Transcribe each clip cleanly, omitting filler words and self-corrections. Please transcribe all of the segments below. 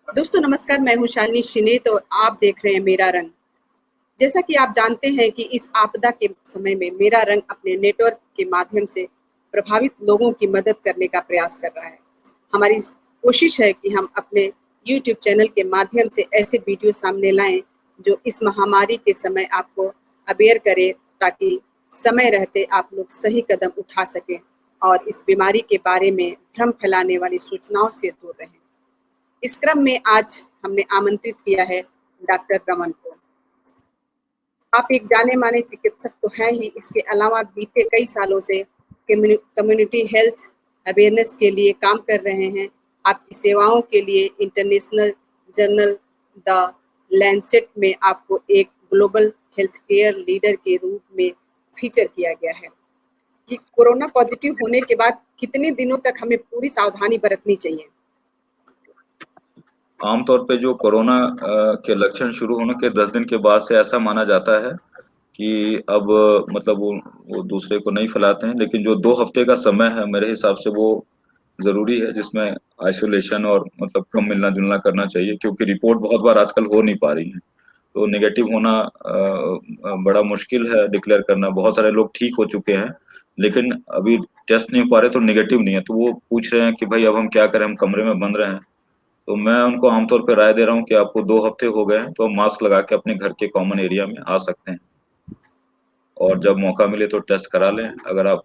दोस्तों नमस्कार, मैं हूँ शालिनी शिनेत और आप देख रहे हैं मेरा रंग। जैसा कि आप जानते हैं कि इस आपदा के समय में मेरा रंग अपने नेटवर्क के माध्यम से प्रभावित लोगों की मदद करने का प्रयास कर रहा है। हमारी कोशिश है कि हम अपने यूट्यूब चैनल के माध्यम से ऐसे वीडियो सामने लाएं जो इस महामारी के समय आपको अवेयर करे, ताकि समय रहते आप लोग सही कदम उठा सकें और इस बीमारी के बारे में भ्रम फैलाने वाली सूचनाओं से दूर रहें। इस क्रम में आज हमने आमंत्रित किया है डॉक्टर रमन को। आप एक जाने माने चिकित्सक तो हैं ही, इसके अलावा बीते कई सालों से कम्युनिटी हेल्थ अवेयरनेस के लिए काम कर रहे हैं। आपकी सेवाओं के लिए इंटरनेशनल जर्नल द लैंसेट में आपको एक ग्लोबल हेल्थ केयर लीडर के रूप में फीचर किया गया है। कि कोरोना पॉजिटिव होने के बाद कितने दिनों तक हमें पूरी सावधानी बरतनी चाहिए? आमतौर पे जो कोरोना के लक्षण शुरू होने के 10 दिन के बाद से ऐसा माना जाता है कि अब मतलब वो दूसरे को नहीं फैलाते हैं, लेकिन जो 2 हफ्ते का समय है मेरे हिसाब से वो जरूरी है, जिसमें आइसोलेशन और मतलब कम मिलना जुलना करना चाहिए, क्योंकि रिपोर्ट बहुत बार आजकल हो नहीं पा रही है। तो नेगेटिव होना बड़ा मुश्किल है डिक्लेयर करना। बहुत सारे लोग ठीक हो चुके हैं लेकिन अभी टेस्ट नहीं हो पा रहे तो नेगेटिव नहीं है, तो वो पूछ रहे हैं कि भाई अब हम क्या करें, हम कमरे में बंद रहे हैं। तो मैं उनको आमतौर पर राय दे रहा हूँ कि आपको 2 हफ्ते हो गए हैं तो मास्क लगा के अपने घर के कॉमन एरिया में आ सकते हैं, और जब मौका मिले तो टेस्ट करा लें अगर आप।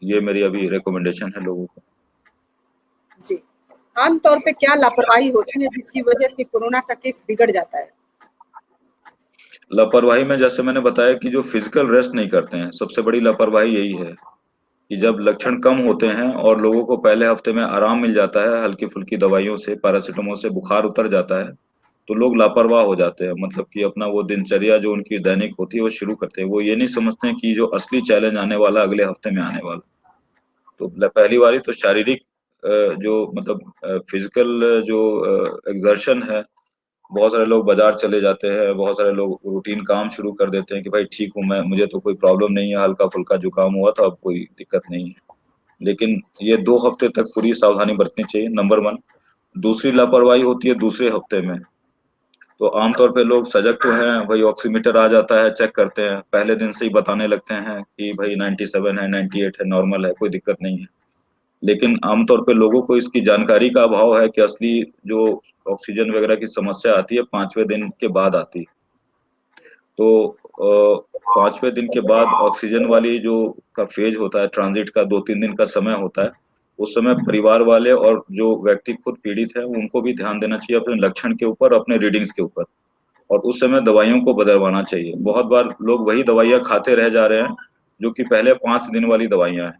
ये मेरी अभी रिकमेंडेशन है लोगों को। जी। आमतौर पे क्या लापरवाही होती है जिसकी वजह से कोरोना का केस बिगड़ जाता है? लापरवाही में जैसे मैंने बताया कि जो फिजिकल रेस्ट नहीं करते हैं, सबसे बड़ी लापरवाही यही है कि जब लक्षण कम होते हैं और लोगों को पहले हफ्ते में आराम मिल जाता है, हल्की फुल्की दवाइयों से, पैरासिटामोल से बुखार उतर जाता है, तो लोग लापरवाह हो जाते हैं। मतलब कि अपना वो दिनचर्या जो उनकी दैनिक होती है वो शुरू करते हैं। वो ये नहीं समझते हैं कि जो असली चैलेंज आने वाला अगले हफ्ते में आने वाला। तो पहली बारी तो शारीरिक जो मतलब फिजिकल जो एग्जर्शन है, बहुत सारे लोग बाजार चले जाते हैं, बहुत सारे लोग रूटीन काम शुरू कर देते हैं कि भाई ठीक हूँ मैं, मुझे तो कोई प्रॉब्लम नहीं है, हल्का फुल्का जुकाम हुआ था, अब कोई दिक्कत नहीं है। लेकिन ये 2 हफ्ते तक पूरी सावधानी बरतनी चाहिए, नंबर 1। दूसरी लापरवाही होती है दूसरे हफ्ते में। तो आमतौर पे लोग सजग तो हैं, भाई ऑक्सीमीटर आ जाता है, चेक करते हैं, पहले दिन से ही बताने लगते हैं कि भाई 97 है, 98 है, नॉर्मल है, कोई दिक्कत नहीं है। लेकिन आमतौर पे लोगों को इसकी जानकारी का अभाव है कि असली जो ऑक्सीजन वगैरह की समस्या आती है 5वें दिन के बाद आती है। तो 5वें दिन के बाद ऑक्सीजन वाली जो का फेज होता है, ट्रांजिट का 2-3 दिन का समय होता है, उस समय परिवार वाले और जो व्यक्ति खुद पीड़ित है उनको भी ध्यान देना चाहिए अपने लक्षण के ऊपर, अपने रीडिंग्स के ऊपर, और उस समय दवाइयों को बदलवाना चाहिए। बहुत बार लोग वही दवाइयाँ खाते रह जा रहे हैं जो कि पहले 5 दिन वाली दवाइयाँ हैं,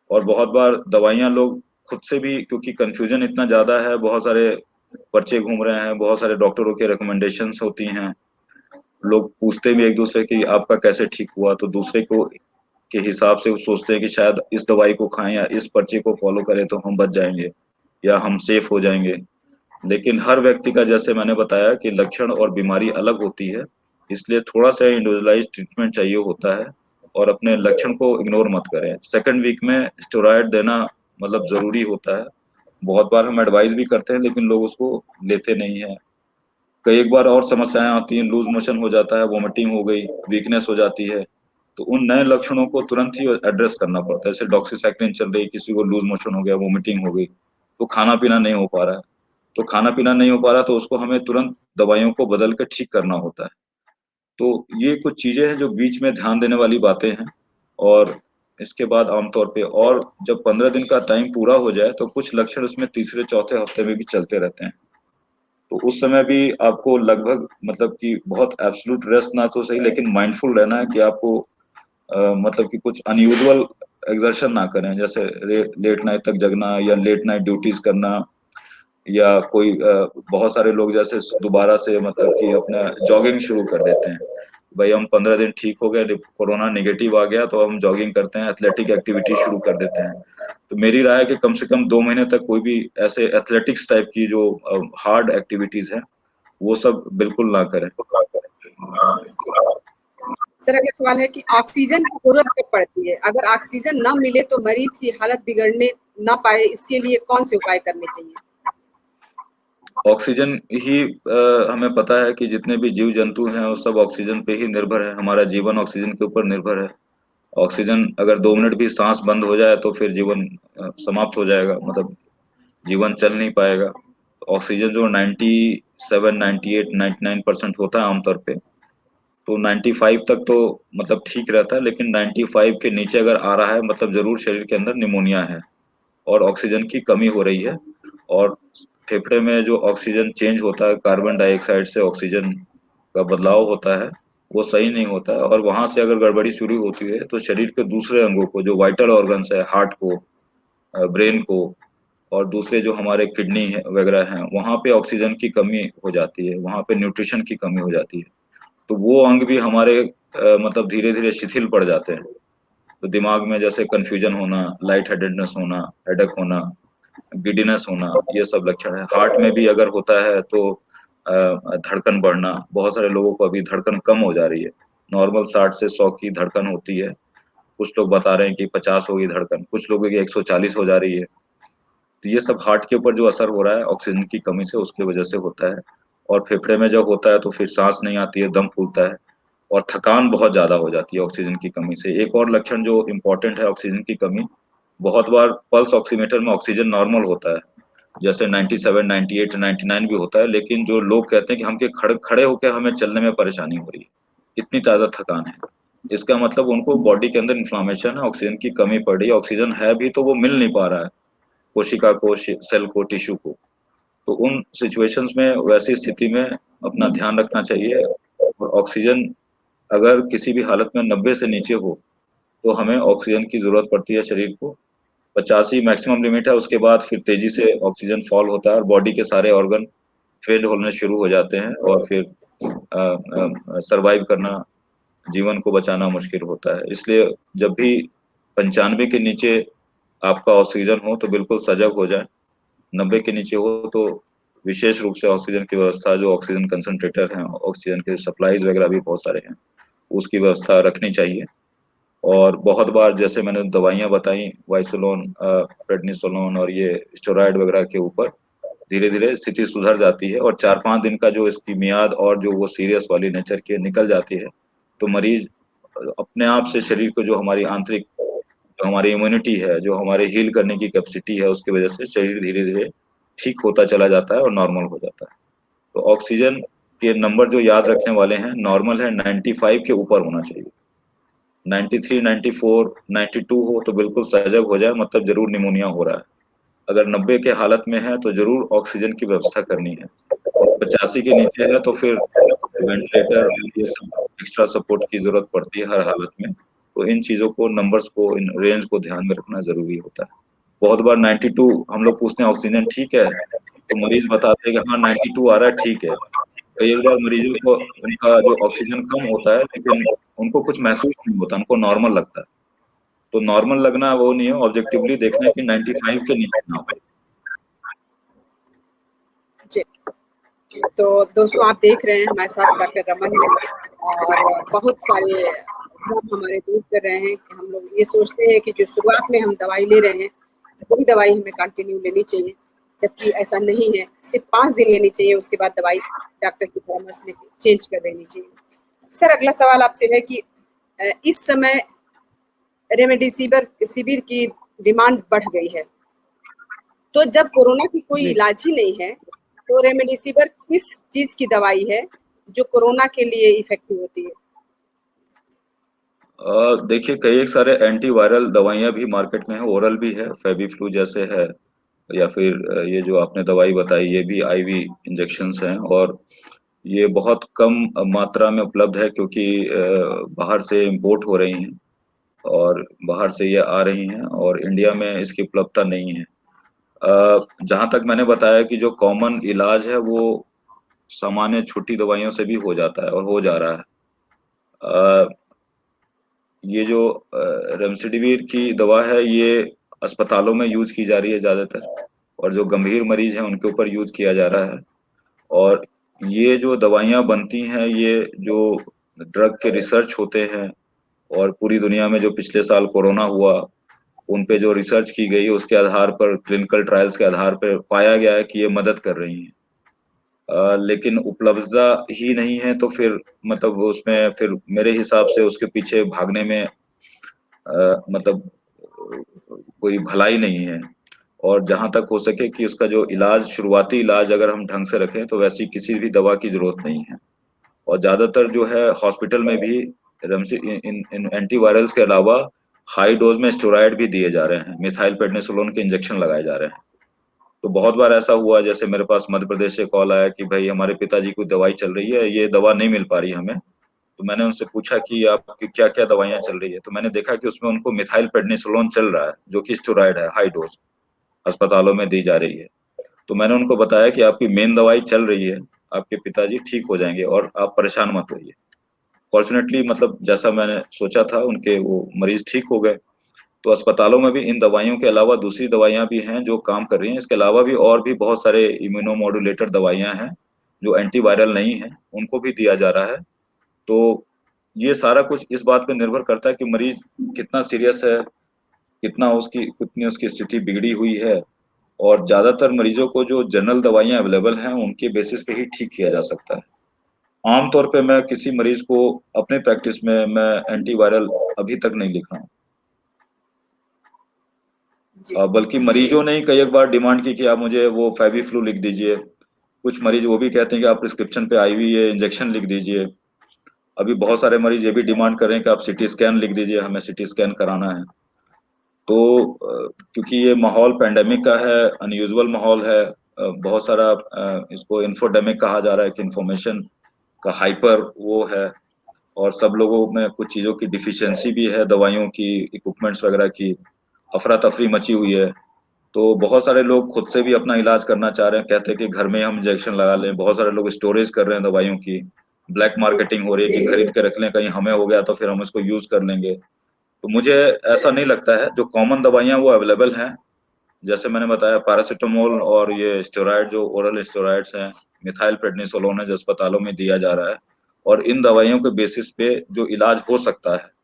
और बहुत बार दवाइयाँ लोग खुद से भी, क्योंकि कंफ्यूजन इतना ज्यादा है, बहुत सारे पर्चे घूम रहे हैं, बहुत सारे डॉक्टरों के रिकमेंडेशंस होती हैं, लोग पूछते भी एक दूसरे की आपका कैसे ठीक हुआ, तो दूसरे को के हिसाब से वो सोचते हैं कि शायद इस दवाई को खाएं या इस पर्चे को फॉलो करें तो हम बच जाएंगे या हम सेफ हो जाएंगे। लेकिन हर व्यक्ति का, जैसे मैंने बताया कि लक्षण और बीमारी अलग होती है, इसलिए थोड़ा सा इंडिविजुअलाइज्ड ट्रीटमेंट चाहिए होता है, और अपने लक्षण को इग्नोर मत करें। सेकंड वीक में स्टेरॉयड देना मतलब जरूरी होता है। बहुत बार हम एडवाइस भी करते हैं लेकिन लोग उसको लेते नहीं है। कई एक बार और समस्याएं आती हैं, लूज मोशन हो जाता है, वोमिटिंग हो गई, वीकनेस हो जाती है, तो उन नए लक्षणों को तुरंत ही एड्रेस करना पड़ता है। जैसे डॉक्सीसाइक्लिन चल रही, किसी को लूज मोशन हो गया, वोमिटिंग हो गई, तो खाना पीना नहीं हो पा रहा है, तो खाना पीना नहीं हो पा रहा तो उसको हमें तुरंत दवाइयों को बदल कर ठीक करना होता है। तो ये कुछ चीजें हैं जो बीच में ध्यान देने वाली बातें हैं। और इसके बाद आमतौर पे, और जब 15 दिन का टाइम पूरा हो जाए तो कुछ लक्षण उसमें तीसरे चौथे हफ्ते में भी चलते रहते हैं। तो उस समय भी आपको लगभग मतलब कि बहुत एब्सोल्यूट रेस्ट ना तो सही, लेकिन माइंडफुल रहना है कि आपको मतलब कि कुछ अनयूजुअल एक्सर्शन ना करें, जैसे लेट नाइट तक जगना या लेट नाइट ड्यूटीज करना, या कोई बहुत सारे लोग जैसे दोबारा से मतलब कि अपना जॉगिंग शुरू कर देते हैं। भाई हम 15 दिन ठीक हो गए, कोरोना नेगेटिव आ गया तो हम जॉगिंग करते हैं, एथलेटिक एक्टिविटी शुरू कर देते हैं। तो मेरी राय है कि कम से कम 2 महीने तक कोई भी ऐसे एथलेटिक्स टाइप की जो हार्ड एक्टिविटीज है वो सब बिल्कुल ना करें। सर, अगला सवाल है कि ऑक्सीजन की जरूरत कब पड़ती है? अगर ऑक्सीजन ना मिले तो मरीज की हालत बिगड़ने ना पाए, इसके लिए कौन से उपाय करने चाहिए? ऑक्सीजन ही हमें पता है कि जितने भी जीव जंतु हैं वो सब ऑक्सीजन पे ही निर्भर है, हमारा जीवन ऑक्सीजन के ऊपर निर्भर है। ऑक्सीजन अगर 2 मिनट भी सांस बंद हो जाए तो फिर जीवन समाप्त हो जाएगा, मतलब जीवन चल नहीं पाएगा। ऑक्सीजन जो 97, 98, 99% होता है आमतौर पे, तो 95 तक तो मतलब ठीक रहता है, लेकिन 95 के नीचे अगर आ रहा है मतलब जरूर शरीर के अंदर निमोनिया है और ऑक्सीजन की कमी हो रही है। और फेफड़े में जो ऑक्सीजन चेंज होता है, कार्बन डाइऑक्साइड से ऑक्सीजन का बदलाव होता है, वो सही नहीं होता है। और वहां से अगर गड़बड़ी शुरू होती है तो शरीर के दूसरे अंगों को, जो वाइटल ऑर्गन्स है, हार्ट को, ब्रेन को, और दूसरे जो हमारे किडनी है वगैरह हैं, वहां पे ऑक्सीजन की कमी हो जाती है, वहां पे न्यूट्रिशन की कमी हो जाती है। तो वो अंग भी हमारे मतलब धीरे धीरे शिथिल पड़ जाते हैं। तो दिमाग में जैसे कंफ्यूजन होना, लाइट हेडेडनेस होना, हेडेक होना, गिडीनेस होना, ये सब लक्षण है। हार्ट में भी अगर होता है तो धड़कन बढ़ना, बहुत सारे लोगों को अभी धड़कन कम हो जा रही है। नॉर्मल 60 से 100 की धड़कन होती है, कुछ लोग बता रहे हैं कि 50 होगी धड़कन, कुछ लोगों की 140 हो जा रही है। तो ये सब हार्ट के ऊपर जो असर हो रहा है ऑक्सीजन की कमी से, उसके वजह से होता है। और फेफड़े में जब होता है तो फिर सांस नहीं आती है, दम फूलता है और थकान बहुत ज्यादा हो जाती है ऑक्सीजन की कमी से। एक और लक्षण जो इम्पोर्टेंट है ऑक्सीजन की कमी, बहुत बार पल्स ऑक्सीमीटर में ऑक्सीजन नॉर्मल होता है, जैसे 97, 98, 99 भी होता है, लेकिन जो लोग कहते हैं कि हम के खड़े खड़े होकर हमें चलने में परेशानी हो रही है, इतनी ज्यादा थकान है, इसका मतलब उनको बॉडी के अंदर इन्फ्लामेशन है, ऑक्सीजन की कमी पड़ रही है। ऑक्सीजन है भी तो वो मिल नहीं पा रहा है कोशिका को, सेल को, टिश्यू को। तो उन सिचुएशंस में, वैसी स्थिति में अपना ध्यान रखना चाहिए। और ऑक्सीजन अगर किसी भी हालत में 90 से नीचे हो तो हमें ऑक्सीजन की जरूरत पड़ती है शरीर को। 85 मैक्सिमम लिमिट है, उसके बाद फिर तेजी से ऑक्सीजन फॉल होता है और बॉडी के सारे ऑर्गन फेल होने शुरू हो जाते हैं और फिर सरवाइव करना, जीवन को बचाना मुश्किल होता है। इसलिए जब भी 95 के नीचे आपका ऑक्सीजन हो तो बिल्कुल सजग हो जाए। 90 के नीचे हो तो विशेष रूप से ऑक्सीजन की व्यवस्था, जो ऑक्सीजन कंसंट्रेटर हैं, ऑक्सीजन के सप्लाईज वगैरह भी बहुत सारे हैं, उसकी व्यवस्था रखनी चाहिए। और बहुत बार जैसे मैंने दवाइयां बताई, वाइसोलोन, प्रेडनिसोलोन और ये स्टेरॉइड वगैरह के ऊपर धीरे धीरे स्थिति सुधर जाती है और 4-5 दिन का जो इसकी मियाद और जो वो सीरियस वाली नेचर की निकल जाती है, तो मरीज अपने आप से शरीर को, जो हमारी आंतरिक, जो हमारी इम्यूनिटी है, जो हमारे हील करने की कैपेसिटी है, उसकी वजह से शरीर धीरे धीरे ठीक होता चला जाता है और नॉर्मल हो जाता है। तो ऑक्सीजन के नंबर जो याद रखने वाले हैं, नॉर्मल है 95 के ऊपर होना चाहिए। 93, 94, 92 हो तो बिल्कुल सजग हो जाए, मतलब जरूर निमोनिया हो रहा है। अगर 90 के हालत में है तो जरूर ऑक्सीजन की व्यवस्था करनी है। और 85 के नीचे है तो फिर वेंटिलेटर और ये सब एक्स्ट्रा सपोर्ट की जरूरत पड़ती है हर हालत में। तो इन चीजों को, नंबर्स को, इन रेंज को ध्यान में रखना जरूरी होता है। बहुत बार 92 हम लोग पूछते हैं ऑक्सीजन ठीक है, तो मरीज बताते हैं कि हाँ 92 आ रहा है, ठीक है। कई बार मरीजों को उनका जो ऑक्सीजन कम होता है, लेकिन उनको कुछ महसूस नहीं होता, उनको नॉर्मल लगता है। तो नॉर्मल लगना वो नहीं है, ऑब्जेक्टिवली देखना है कि 95 के नीचे ना हो। जी। तो दोस्तों, आप देख रहे हैं हमारे साथ डॉक्टर रमन है और बहुत सारे भ्रम हमारे दूर कर रहे हैं कि हम लोग ये सोचते हैं कि जो शुरुआत में हम दवाई ले रहे हैं वही दवाई हमें कंटिन्यू लेनी चाहिए, जबकि ऐसा नहीं है। सिर्फ 5 दिन लेनी चाहिए, उसके बाद दवाई डॉक्टर से परामर्श लेके चेंज कर देनी चाहिए। सर, अगला सवाल आपसे है कि इस समय रेमडेसिविर शिविर की डिमांड बढ़ गई है, तो जब कोरोना की कोई जी। इलाज ही नहीं है तो रेमडेसिविर किस चीज की दवाई है जो कोरोना के लिए इफेक्टिव होती है? देखिए, कई एक सारे एंटीवायरल दवाइयां भी मार्केट में है, ओरल भी है, फेबिफ्लू जैसे है, या फिर ये जो आपने दवाई बताई ये भी आईवी इंजेक्शंस हैं। और ये बहुत कम मात्रा में उपलब्ध है क्योंकि बाहर से इंपोर्ट हो रही हैं और बाहर से ये आ रही हैं और इंडिया में इसकी उपलब्धता नहीं है। जहाँ तक मैंने बताया कि जो कॉमन इलाज है वो सामान्य छोटी दवाइयों से भी हो जाता है और हो जा रहा है। अ, ये जो रेमडेसिविर की दवा है, ये अस्पतालों में यूज की जा रही है ज्यादातर, और जो गंभीर मरीज हैं उनके ऊपर यूज किया जा रहा है। और ये जो दवाइयाँ बनती हैं, ये जो ड्रग के रिसर्च होते हैं, और पूरी दुनिया में जो पिछले साल कोरोना हुआ उन पे जो रिसर्च की गई, उसके आधार पर, क्लिनिकल ट्रायल्स के आधार पर पाया गया है कि ये मदद कर रही हैं। लेकिन उपलब्धता ही नहीं है, तो फिर मतलब उसमें फिर मेरे हिसाब से उसके पीछे भागने में मतलब कोई भलाई नहीं है। और जहां तक हो सके कि उसका जो इलाज, शुरुआती इलाज अगर हम ढंग से रखें तो वैसी किसी भी दवा की जरूरत नहीं है। और ज्यादातर जो है हॉस्पिटल में भी रेमसी इन एंटीवायरल्स के अलावा हाई डोज में स्टेरॉइड भी दिए जा रहे हैं, मिथाइल प्रेडनिसोलोन के इंजेक्शन लगाए जा रहे हैं। तो बहुत बार ऐसा हुआ, जैसे मेरे पास मध्य प्रदेश से कॉल आया कि भाई हमारे पिताजी को दवाई चल रही है, ये दवा नहीं मिल पा रही हमें। तो मैंने उनसे पूछा कि आपकी क्या क्या दवाइयाँ चल रही है, तो मैंने देखा कि उसमें उनको मिथाइल प्रेडनिसोलोन चल रहा है, जो कि स्टेरॉइड है, हाई डोज अस्पतालों में दी जा रही है। तो मैंने उनको बताया कि आपकी मेन दवाई चल रही है, आपके पिताजी ठीक हो जाएंगे और आप परेशान मत होइए। फॉर्चुनेटली मतलब जैसा मैंने सोचा था, उनके वो मरीज ठीक हो गए। तो अस्पतालों में भी इन दवाइयों के अलावा दूसरी दवाइयां भी हैं जो काम कर रही हैं। इसके अलावा भी और भी बहुत सारे इम्यूनोमॉड्यूलेटर दवाइयां हैं जो एंटीवायरल नहीं है, उनको भी दिया जा रहा है। तो ये सारा कुछ इस बात पे निर्भर करता है कि मरीज कितना सीरियस है, कितनी उसकी स्थिति बिगड़ी हुई है। और ज्यादातर मरीजों को जो जनरल दवाइयां अवेलेबल हैं उनके बेसिस पे ही ठीक किया जा सकता है। आमतौर पे मैं किसी मरीज को अपने प्रैक्टिस में मैं एंटीवायरल अभी तक नहीं लिख रहा हूँ। जी। बल्कि मरीजों ने ही कई एक बार डिमांड की कि आप मुझे वो फेविफ्लू लिख दीजिए। कुछ मरीज वो भी कहते हैं कि आप प्रिस्क्रिप्शन पे आईवी ये इंजेक्शन लिख दीजिए। अभी बहुत सारे मरीज ये भी डिमांड कर रहे हैं कि आप सीटी स्कैन लिख दीजिए, हमें सीटी स्कैन कराना है। तो क्योंकि ये माहौल पेंडेमिक का है, अनयूजुअल माहौल है, बहुत सारा इसको इन्फोडेमिक कहा जा रहा है कि इंफॉर्मेशन का हाइपर वो है। और सब लोगों में कुछ चीज़ों की डिफिशियंसी भी है, दवाइयों की, इक्विपमेंट्स वगैरह की, अफरा तफरी मची हुई है। तो बहुत सारे लोग खुद से भी अपना इलाज करना चाह रहे हैं, कहते हैं कि घर में हम इंजेक्शन लगा लें। बहुत सारे लोग स्टोरेज कर रहे हैं दवाइयों की, ब्लैक जी। मार्केटिंग हो रही है कि खरीद के रख लें, कहीं हमें हो गया तो फिर हम इसको यूज कर लेंगे। तो मुझे ऐसा नहीं लगता है। जो कॉमन दवाइयाँ वो अवेलेबल हैं, जैसे मैंने बताया पैरासिटामोल और ये स्टेरॉइड जो ओरल स्टेरॉइड्स हैं, मिथाइल प्रेडनिसोलोन है जो अस्पतालों में दिया जा रहा है। और इन दवाइयों के बेसिस पे जो इलाज हो सकता है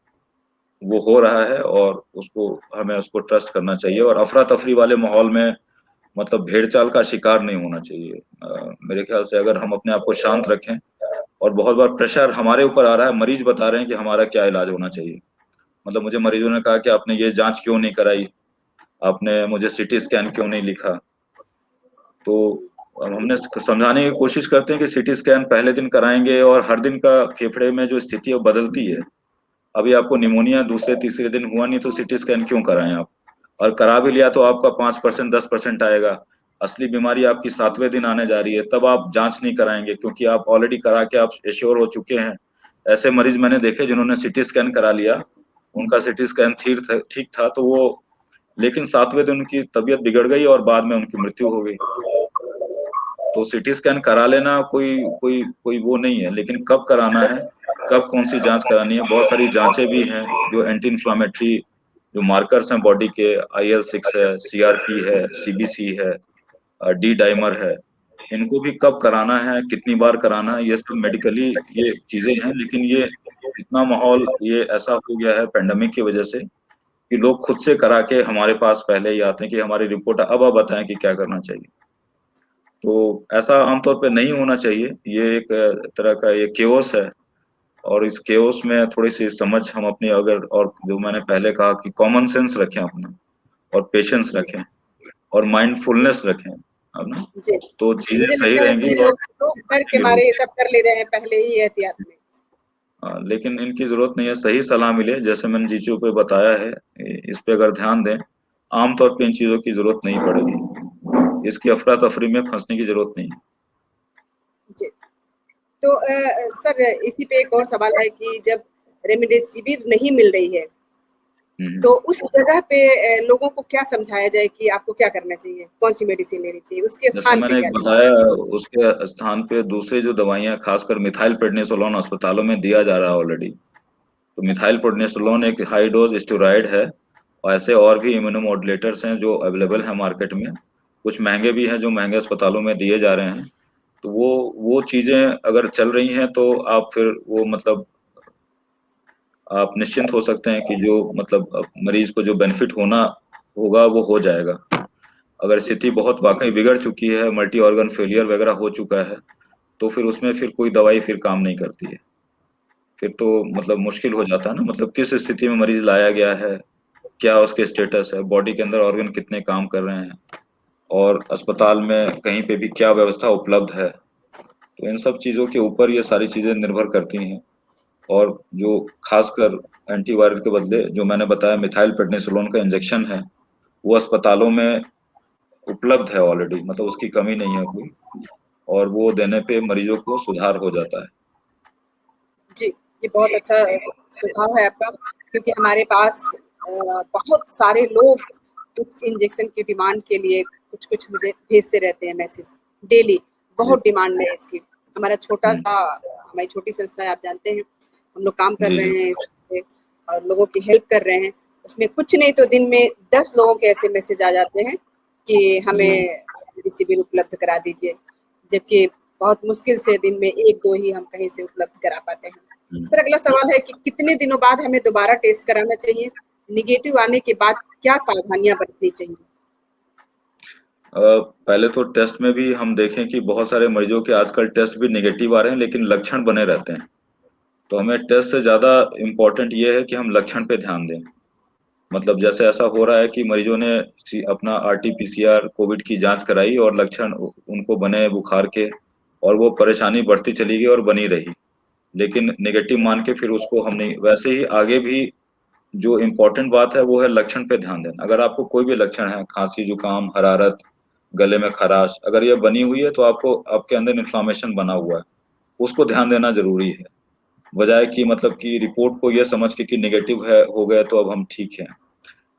वो हो रहा है, और उसको हमें उसको ट्रस्ट करना चाहिए। और अफरा तफरी वाले माहौल में मतलब भेड़ चाल का शिकार नहीं होना चाहिए। मेरे ख्याल से अगर हम अपने आप को शांत रखें, और बहुत बार प्रेशर हमारे ऊपर आ रहा है, मरीज बता रहे हैं कि हमारा क्या इलाज होना चाहिए। मतलब मुझे मरीजों ने कहा कि आपने ये जांच क्यों नहीं कराई, आपने मुझे सीटी स्कैन क्यों नहीं लिखा। तो हमने समझाने की कोशिश करते हैं कि सीटी स्कैन पहले दिन कराएंगे और हर दिन का फेफड़े में जो स्थिति है वो बदलती है। अभी आपको निमोनिया दूसरे तीसरे दिन हुआ नहीं तो सीटी स्कैन क्यों कराएं आप। और करा भी लिया तो आपका 5% 10% आएगा। असली बीमारी आपकी 7वें दिन आने जा रही है, तब आप जांच नहीं कराएंगे क्योंकि आप ऑलरेडी करा के आप एश्योर हो चुके हैं। ऐसे मरीज मैंने देखे जिन्होंने सीटी स्कैन करा लिया, उनका सीटी स्कैन ठीक था, तो वो लेकिन 7वें दिन उनकी तबीयत बिगड़ गई और बाद में उनकी मृत्यु हो गई। तो सीटी स्कैन करा लेना कोई कोई कोई वो नहीं है, लेकिन कब कराना है, कब कौन सी जांच करानी है। बहुत सारी जांचें भी हैं जो एंटी इंफ्लामेटरी जो मार्कर्स हैं बॉडी के, IL-6 है, CRP है, CBC है, डी डाइमर है। इनको भी कब कराना है, कितनी बार कराना है, ये सब मेडिकली ये चीजें हैं। लेकिन ये इतना माहौल ये ऐसा हो गया है पेंडेमिक की वजह से कि लोग खुद से करा के हमारे पास पहले ही आते हैं कि हमारी रिपोर्ट अब आप बताएं कि क्या करना चाहिए। तो ऐसा आमतौर पे नहीं होना चाहिए। ये एक तरह का ये केओस है, और इस केओस में थोड़ी सी समझ हम अपनी, अगर और जो मैंने पहले कहा कि कॉमन सेंस रखें अपना, और पेशेंस जी। रखें, और माइंडफुलनेस रखें, है ना, जी। तो चीजें मुझे सही लगता है रहेंगी कि और लोग डर के ये मारे ये होगी। सब कर ले रहे हैं पहले ही एहतियात में। लेकिन इनकी जरूरत नहीं है। सही सलाह मिले जैसे मैंने जीचू पे बताया है, इस पे अगर ध्यान दें, आमतौर पे इन चीजों की जरूरत नहीं पड़ेगी। इसकी अफरा तफरी में फंसने की जरूरत नहीं है। जी। तो सर इसी पे एक और सवाल है कि जब रेमडेसिविर नहीं मिल रही है हम्म। तो उस जगह पे लोगों को क्या समझाया जाए कि आपको क्या करना चाहिए, कौन सी मेडिसिन लेनी चाहिए, उसके जैसे स्थान पे मैंने एक क्या लेना बताया, उसके स्थान पे दूसरे जो दवाइयां, खासकर मिथाइल प्रेडनिसोलोन अस्पतालों में दिया जा रहा है ऑलरेडी। तो है। अच्छा। मिथाइल प्रेडनिसोलोन एक हाई डोज स्टेरॉइड है। और ऐसे और भी इम्यूनोमॉड्यूलेटर्स हैं जो अवेलेबल हैं मार्केट में। कुछ महंगे भी हैं जो महंगे अस्पतालों में दिए जा रहे हैं। तो वो चीजें अगर चल रही हैं तो आप फिर वो मतलब आप निश्चिंत हो सकते हैं कि जो मतलब मरीज को जो बेनिफिट होना होगा वो हो जाएगा। अगर जी, स्थिति बहुत वाकई बिगड़ चुकी है, मल्टी ऑर्गन फेलियर वगैरह हो चुका है, तो फिर उसमें फिर कोई दवाई फिर काम नहीं करती है। फिर तो मतलब मुश्किल हो जाता है ना, मतलब किस स्थिति में मरीज लाया गया है, क्या उसके स्टेटस है, बॉडी के अंदर ऑर्गन कितने काम कर रहे हैं, और अस्पताल में कहीं पे भी क्या व्यवस्था उपलब्ध है। तो इन सब चीजों के ऊपर ये सारी चीजें निर्भर करती हैं। और जो खासकर एंटीवायरल के बदले जो मैंने बताया मिथाइल प्रेडनिसोलोन का इंजेक्शन है, वो अस्पतालों में उपलब्ध है ऑलरेडी, मतलब उसकी कमी नहीं है कोई, और वो देने पे मरीजों को सुधार हो जाता है। जी, ये बहुत अच्छा सुझाव है आपका, क्योंकि हमारे पास बहुत सारे लोग इस इंजेक्शन की डिमांड के लिए कुछ-कुछ मुझे भेजते रहते हैं मैसेज डेली, जी बहुत डिमांड है इसकी। हमारा हम्म, छोटा-सा हमारी छोटी संस्था है, आप जानते हैं, हम लोग काम कर जी रहे जी हैं इस पे और लोगों की हेल्प कर रहे हैं। उसमें कुछ नहीं तो दिन में 10 लोगों के ऐसे मैसेज आ जाते हैं कि जी हमें रेमडेसिविर उपलब्ध करा दीजिए, जबकि बहुत मुश्किल से दिन में 1-2 ही हम कहीं से उपलब्ध करा पाते हैं। हम्म। सर, अगला सवाल है कि कितने दिनों बाद हमें दोबारा टेस्ट कराना चाहिए? नेगेटिव आने के बाद क्या सावधानियाँ बरतनी चाहिए? पहले तो टेस्ट में भी हम देखें कि बहुत सारे मरीजों के आजकल टेस्ट भी नेगेटिव आ रहे हैं, लेकिन लक्षण बने रहते हैं। तो हमें टेस्ट से ज्यादा इम्पोर्टेंट ये है कि हम लक्षण पे ध्यान दें। मतलब जैसे ऐसा हो रहा है कि मरीजों ने अपना आरटी-पीसीआर कोविड की जांच कराई और लक्षण उनको बने बुखार के, और वो परेशानी बढ़ती चली गई और बनी रही, लेकिन नेगेटिव मान के फिर उसको हम नहीं, वैसे ही आगे भी जो इम्पोर्टेंट बात है वो है लक्षण पे ध्यान देना। अगर आपको कोई भी लक्षण है, खांसी, जुकाम, हरारत, गले में खराश, अगर ये बनी हुई है तो आपको आपके अंदर इन्फ्लामेशन बना हुआ है, उसको ध्यान देना जरूरी है। बजाय कि मतलब कि रिपोर्ट को ये समझ के कि नेगेटिव है हो गया तो अब हम ठीक हैं।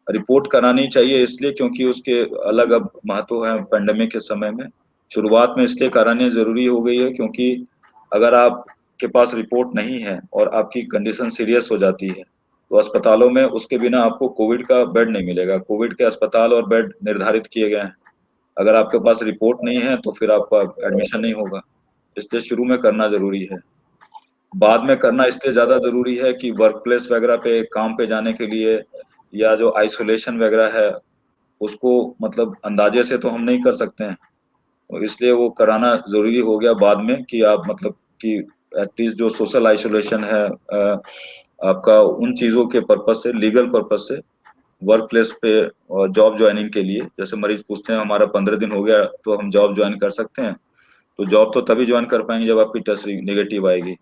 रिपोर्ट करानी चाहिए इसलिए क्योंकि उसके अलग अब महत्व है पेंडेमिक के समय में। शुरुआत में इसलिए करानी जरूरी हो गई है क्योंकि अगर आपके पास रिपोर्ट नहीं है और आपकी कंडीशन सीरियस हो जाती है, तो अस्पतालों में उसके बिना आपको कोविड का बेड नहीं मिलेगा। कोविड के अस्पताल और बेड निर्धारित किए गए हैं। अगर आपके पास रिपोर्ट नहीं है तो फिर आपका एडमिशन नहीं होगा। इसलिए शुरू में करना जरूरी है। बाद में करना इसलिए ज्यादा जरूरी है कि वर्क प्लेस वगैरह पे काम पे जाने के लिए, या जो आइसोलेशन वगैरह है, उसको मतलब अंदाजे से तो हम नहीं कर सकते हैं। और इसलिए वो कराना जरूरी हो गया बाद में कि आप मतलब कि एटलीस्ट जो सोशल आइसोलेशन है आपका उन चीजों के पर्पज से, लीगल पर्पज से, वर्क प्लेस पे जॉब ज्वाइनिंग के लिए, जैसे मरीज पूछते हैं हमारा 15 दिन हो गया तो हम जॉब ज्वाइन कर सकते हैं, तो जॉब तो तभी ज्वाइन कर पाएंगे जब आपकी टेस्ट नेगेटिव आएगी।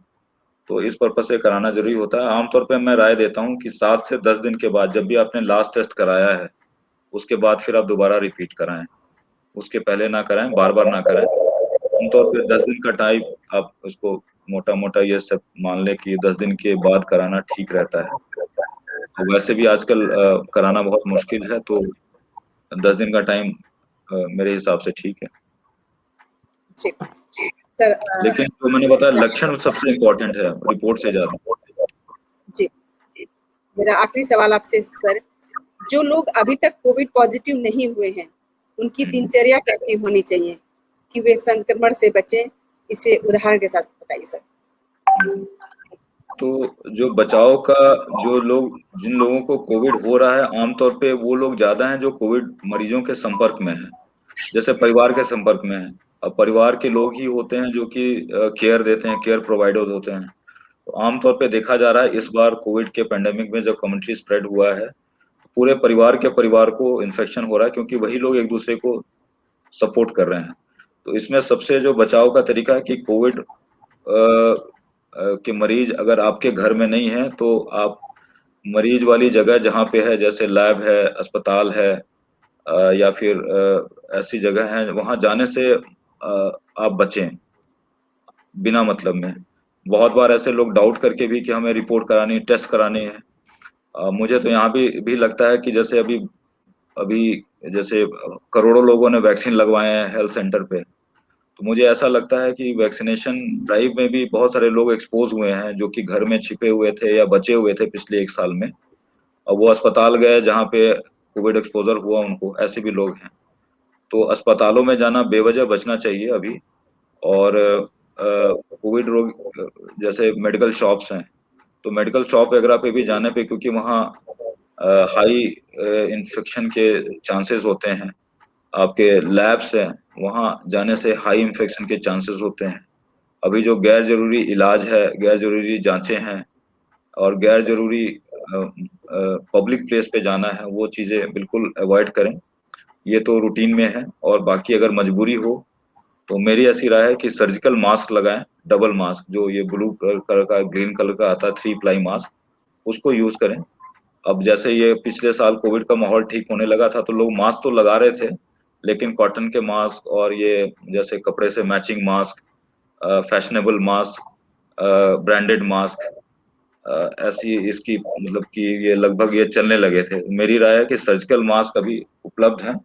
तो इस पर्पज से कराना जरूरी होता है। आमतौर पे मैं राय देता हूँ कि 7 से 10 दिन के बाद, जब भी आपने लास्ट टेस्ट कराया है, उसके बाद फिर आप दोबारा रिपीट कराएं। उसके पहले ना कराएं, बार बार ना कराएं। आमतौर पे 10 दिन का टाइम आप उसको मोटा मोटा ये सब मान ले कि 10 दिन के बाद कराना ठीक रहता है। और वैसे भी आजकल कराना बहुत मुश्किल है, तो 10 दिन का टाइम मेरे हिसाब से ठीक है। जी। सर लेकिन जो मैंने बताया लक्षण सबसे इम्पोर्टेंट है रिपोर्ट से ज्यादा। जी, मेरा आखिरी सवाल आपसे सर, जो लोग अभी तक कोविड पॉजिटिव नहीं हुए हैं, उनकी हम्म। दिनचर्या कैसी होनी चाहिए कि वे संक्रमण से बचें? इसे उदाहरण के साथ बताइए सर। तो जो बचाव का, जो लोग, जिन लोगों को कोविड हो रहा है, आमतौर पे वो लोग ज्यादा हैं जो कोविड मरीजों के संपर्क में हैं, जैसे परिवार के संपर्क में हैं। अब परिवार के लोग ही होते हैं जो कि केयर देते हैं, केयर प्रोवाइडर होते हैं। तो आमतौर पे देखा जा रहा है इस बार कोविड के पेंडेमिक में जब कम्युनिटी स्प्रेड हुआ है, पूरे परिवार के परिवार को इन्फेक्शन हो रहा है, क्योंकि वही लोग एक दूसरे को सपोर्ट कर रहे हैं। तो इसमें सबसे जो बचाव का तरीका है कि कोविड के मरीज अगर आपके घर में नहीं है तो आप मरीज वाली जगह जहाँ पे है, जैसे लैब है, अस्पताल है, या फिर ऐसी जगह है, वहां जाने से आप बचें बिना मतलब में। बहुत बार ऐसे लोग डाउट करके भी कि हमें रिपोर्ट करानी, टेस्ट करानी है। मुझे तो यहाँ भी लगता है कि जैसे अभी अभी जैसे करोड़ों लोगों ने वैक्सीन लगवाए हैं हेल्थ सेंटर पे, तो मुझे ऐसा लगता है कि वैक्सीनेशन ड्राइव में भी बहुत सारे लोग एक्सपोज हुए हैं जो कि घर में छिपे हुए थे या बचे हुए थे पिछले 1 साल में, और वो अस्पताल गए जहाँ पे कोविड एक्सपोजर हुआ उनको, ऐसे भी लोग हैं। तो अस्पतालों में जाना बेवजह बचना चाहिए अभी। और कोविड रोग जैसे मेडिकल शॉप्स हैं, तो मेडिकल शॉप वगैरह पे भी जाने पे, क्योंकि वहाँ हाई इन्फेक्शन के चांसेस होते हैं, आपके लैब्स हैं, वहाँ जाने से हाई इन्फेक्शन के चांसेस होते हैं। अभी जो गैर जरूरी इलाज है, गैर जरूरी जांचें हैं और गैर जरूरी पब्लिक प्लेस पे जाना है, वो चीजें बिल्कुल अवॉइड करें। ये तो रूटीन में है। और बाकी अगर मजबूरी हो तो मेरी ऐसी राय है कि सर्जिकल मास्क लगाएं, डबल मास्क, जो ये ब्लू कलर का ग्रीन कलर का आता है 3 प्लाई मास्क, उसको यूज करें। अब जैसे ये पिछले साल कोविड का माहौल ठीक होने लगा था तो लोग मास्क तो लगा रहे थे, लेकिन कॉटन के मास्क और ये जैसे कपड़े से matching mask, fashionable mask, branded mask, ऐसी इसकी मतलब कि ये लगभग ये चलने लगे थे। मेरी राय है कि सर्जिकल मास्क अभी उपलब्ध हैं,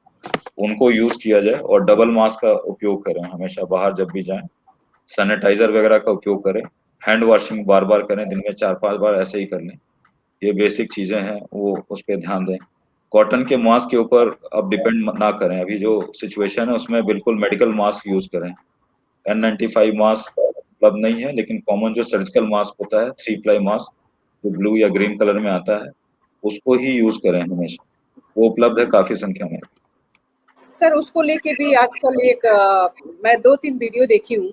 उनको यूज किया जाए और डबल मास्क का उपयोग करें हमेशा बाहर जब भी जाएं। सैनिटाइजर वगैरह का उपयोग करें, हैंड वॉशिंग बार बार करें, दिन में 4-5 बार ऐसे ही कर लें। ये बेसिक चीजें हैं, वो उस पर ध्यान दें। कॉटन के मास्क के ऊपर अब डिपेंड ना करें, अभी जो सिचुएशन है उसमें बिल्कुल मेडिकल मास्क यूज करें। N95 मास्क उपलब्ध नहीं है, लेकिन कॉमन जो सर्जिकल मास्क होता है 3 प्लाई मास्क, जो ब्लू या ग्रीन कलर में आता है, उसको ही यूज करें हमेशा। वो उपलब्ध है काफी संख्या में। सर उसको लेके भी आजकल एक मैं 2-3 वीडियो देखी हूँ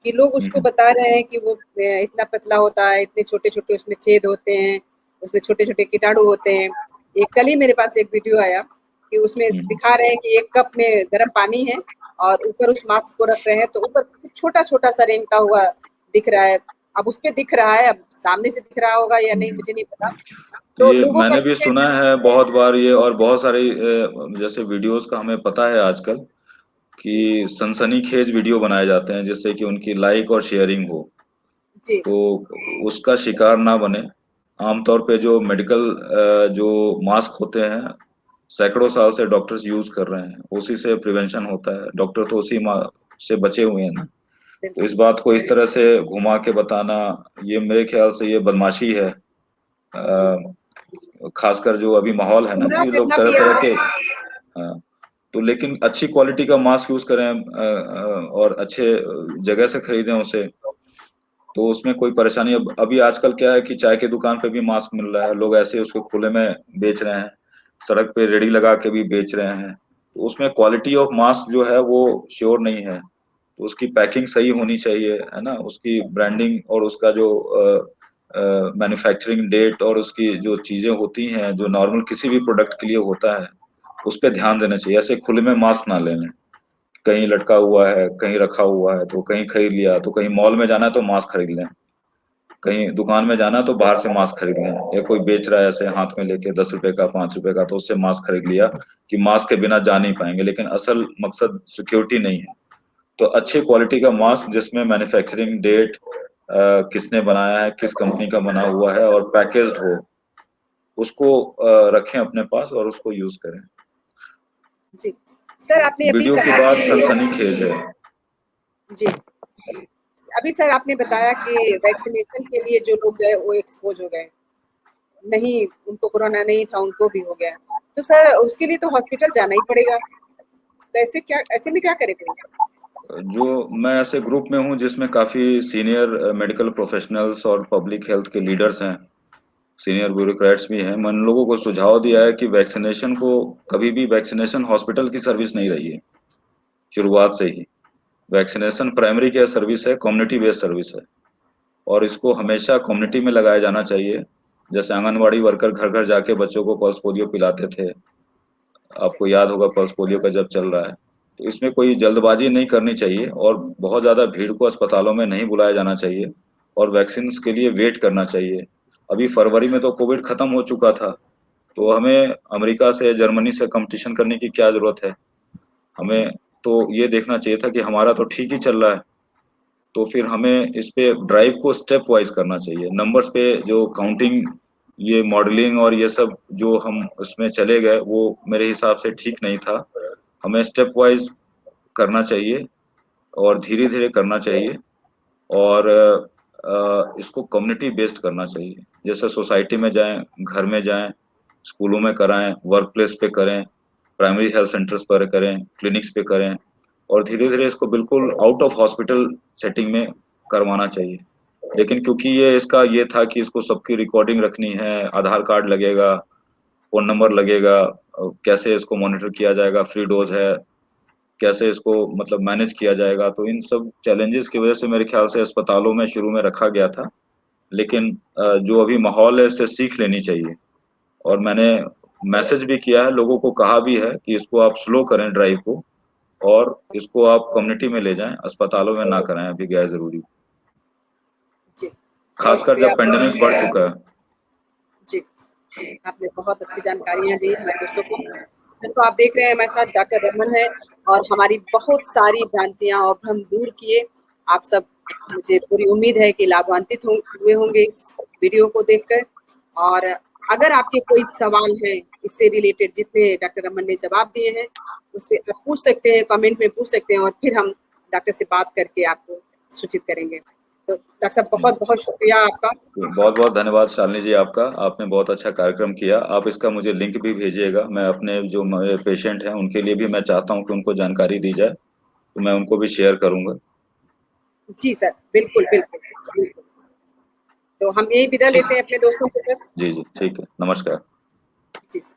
कि लोग उसको हम्म, बता रहे हैं कि वो इतना पतला होता है, इतने छोटे-छोटे उसमें छेद होते हैं, उसमें छोटे-छोटे कीटाणु होते हैं। एक कल ही मेरे पास एक वीडियो आया कि उसमें हम्म। दिखा रहे हैं कि एक कप में गर्म पानी है और ऊपर उस मास्क को रख रहे हैं तो ऊपर छोटा-छोटा सा रेंगता हुआ दिख रहा है। अब उसपे दिख रहा है, अब सामने से दिख रहा होगा या नहीं मुझे नहीं पता। तो ये लोगों का मैंने भी ये सुना है बहुत बार ये, और बहुत सारी जैसे वीडियोस का हमें पता है आजकल कि सनसनीखेज वीडियो बनाए जाते हैं जिससे कि उनकी लाइक और शेयरिंग हो, जी, तो उसका शिकार ना बने। आमतौर पे जो मेडिकल जो मास्क होते हैं, सैकड़ों साल से डॉक्टर्स यूज कर रहे हैं, उसी से प्रिवेंशन होता है। डॉक्टर तो उसी से बचे हुए हैं ना। तो बिल्कुल। इस बात को इस तरह से घुमा के बताना, ये मेरे ख्याल से ये बदमाशी है। जी। खासकर जो अभी माहौल है ना गुमराह कि लोग करना तरह भी है तरह सर। के। हाँ, तो लेकिन अच्छी क्वालिटी का मास्क यूज करें, और अच्छे जगह से खरीदें उसे, तो उसमें कोई परेशानी। अब अभी आजकल क्या है कि चाय की दुकान पे भी मास्क मिल रहा है, लोग ऐसे उसको खुले में बेच रहे हैं, सड़क पे रेडी लगा के भी बेच रहे हैं। तो उसमें क्वालिटी ऑफ मास्क जो है वो श्योर नहीं है। तो उसकी पैकिंग सही होनी चाहिए, है ना, उसकी ब्रांडिंग और उसका जो मैन्युफैक्चरिंग डेट और उसकी जो चीजें होती हैं जो नॉर्मल किसी भी प्रोडक्ट के लिए होता है, उस पर ध्यान देना चाहिए। ऐसे खुले में मास्क ना लें, कहीं लटका हुआ है, कहीं रखा हुआ है तो कहीं खरीद लिया, तो कहीं मॉल में जाना है तो मास्क खरीद लें, कहीं दुकान में जाना है तो बाहर से मास्क खरीद लें, या कोई बेच रहा है ऐसे हाथ में लेके 10 रुपए का 5 रुपए का, तो उससे मास्क खरीद लिया कि मास्क के बिना जा नहीं पाएंगे, लेकिन असल मकसद सिक्योरिटी नहीं है। तो अच्छी क्वालिटी का मास्क जिसमें मैन्युफैक्चरिंग डेट, किसने बनाया है, किस कंपनी का बना हुआ है और पैकेज्ड हो, उसको रखें अपने पास और उसको यूज करें। जी। सर आपने अभी वीडियो की कहा बात कि सनसनीखेज है। जी, अभी सर आपने बताया कि वैक्सीनेशन के लिए जो लोग गए वो एक्सपोज़ हो गए। नहीं उनको कोरोना नहीं था, उनको भी हो गया। तो सर उसके लिए तो हॉस्पिटल जाना ही पड़ेगा। तो ऐसे में क्या करें फिर? जो मैं ऐसे ग्रुप में हूँ जिसमें काफी सीनियर मेडिकल प्रोफेशनल्स और पब्लिक हेल्थ के लीडर्स हैं, सीनियर ब्यूरोक्रेट्स भी हैं। मैंने लोगों को सुझाव दिया है कि वैक्सीनेशन को कभी भी, वैक्सीनेशन हॉस्पिटल की सर्विस नहीं रही है शुरुआत से ही। वैक्सीनेशन प्राइमरी केयर सर्विस है, कम्युनिटी बेस्ड सर्विस है, और इसको हमेशा कम्युनिटी में लगाया जाना चाहिए। जैसे आंगनवाड़ी वर्कर घर घर जाके बच्चों को पल्स पोलियो पिलाते थे, जी, आपको याद होगा पल्स पोलियो का जब चल रहा है। तो इसमें कोई जल्दबाजी नहीं करनी चाहिए और बहुत ज्यादा भीड़ को अस्पतालों में नहीं बुलाया जाना चाहिए और वैक्सीन के लिए वेट करना चाहिए। अभी फरवरी में तो कोविड खत्म हो चुका था, तो हमें अमेरिका से, जर्मनी से कंपटीशन करने की क्या जरूरत है। हमें तो ये देखना चाहिए था कि हमारा तो ठीक ही चल रहा है, तो फिर हमें इस पे ड्राइव को स्टेप वाइज करना चाहिए। नंबर्स पे जो काउंटिंग, ये मॉडलिंग और ये सब जो हम उसमें चले गए, वो मेरे हिसाब से ठीक नहीं था। हमें स्टेप वाइज करना चाहिए और धीरे धीरे करना चाहिए, और इसको कम्युनिटी बेस्ड करना चाहिए। जैसे सोसाइटी में जाएं, घर में जाएं, स्कूलों में कराएं, वर्क प्लेस पे करें, प्राइमरी हेल्थ सेंटर्स पर करें, क्लिनिक्स पे करें, और धीरे धीरे इसको बिल्कुल आउट ऑफ हॉस्पिटल सेटिंग में करवाना चाहिए। लेकिन क्योंकि ये इसका ये था कि इसको सबकी रिकॉर्डिंग रखनी है, आधार कार्ड लगेगा, फोन नंबर लगेगा, कैसे इसको मॉनिटर किया जाएगा, फ्री डोज है, कैसे इसको मतलब मैनेज किया जाएगा। तो इन सब चैलेंजेस की वजह से मेरे ख्याल से अस्पतालों में शुरू में रखा गया था, लेकिन जो अभी माहौल है इससे सीख लेनी चाहिए। और मैंने मैसेज भी किया है, लोगों को कहा भी है कि इसको आप स्लो करें ड्राइव को, और इसको आप कम्युनिटी में ले जाएं, अस्पतालों में ना कराएं अभी गैर जरूरी, जी, बहुत खासकर शुक्रिया जब आपका। पेंडेमिक बढ़ चुका है। जी, आपने बहुत अच्छी जानकारियाँ दी हमारे दोस्तों को। तो आप देख रहे हैं हमारे साथ डॉक्टर रमन है और हमारी बहुत सारी भ्रांतियाँ और भ्रम दूर किए। आप सब, मुझे पूरी उम्मीद है कि लाभान्वित हुए होंगे इस वीडियो को देखकर। और अगर आपके कोई सवाल हैं इससे रिलेटेड, जितने डॉक्टर रमन ने जवाब दिए हैं, उससे आप पूछ सकते हैं, कमेंट में पूछ सकते हैं और फिर हम डॉक्टर से बात करके आपको सूचित करेंगे। तो डॉक्टर साहब, बहुत बहुत शुक्रिया आपका। बहुत बहुत धन्यवाद शालिनी जी आपका, आपने बहुत अच्छा कार्यक्रम किया। आप इसका मुझे लिंक भी भेजिएगा, मैं अपने जो मेरे पेशेंट हैं उनके लिए भी मैं चाहता हूं कि उनको जानकारी दी जाए, तो मैं उनको भी शेयर करूंगा। जी सर, बिल्कुल बिल्कुल बिल्कुल। तो हम यही विदा ठीक, लेते हैं अपने दोस्तों से सर। जी जी ठीक है, नमस्कार। जी सर।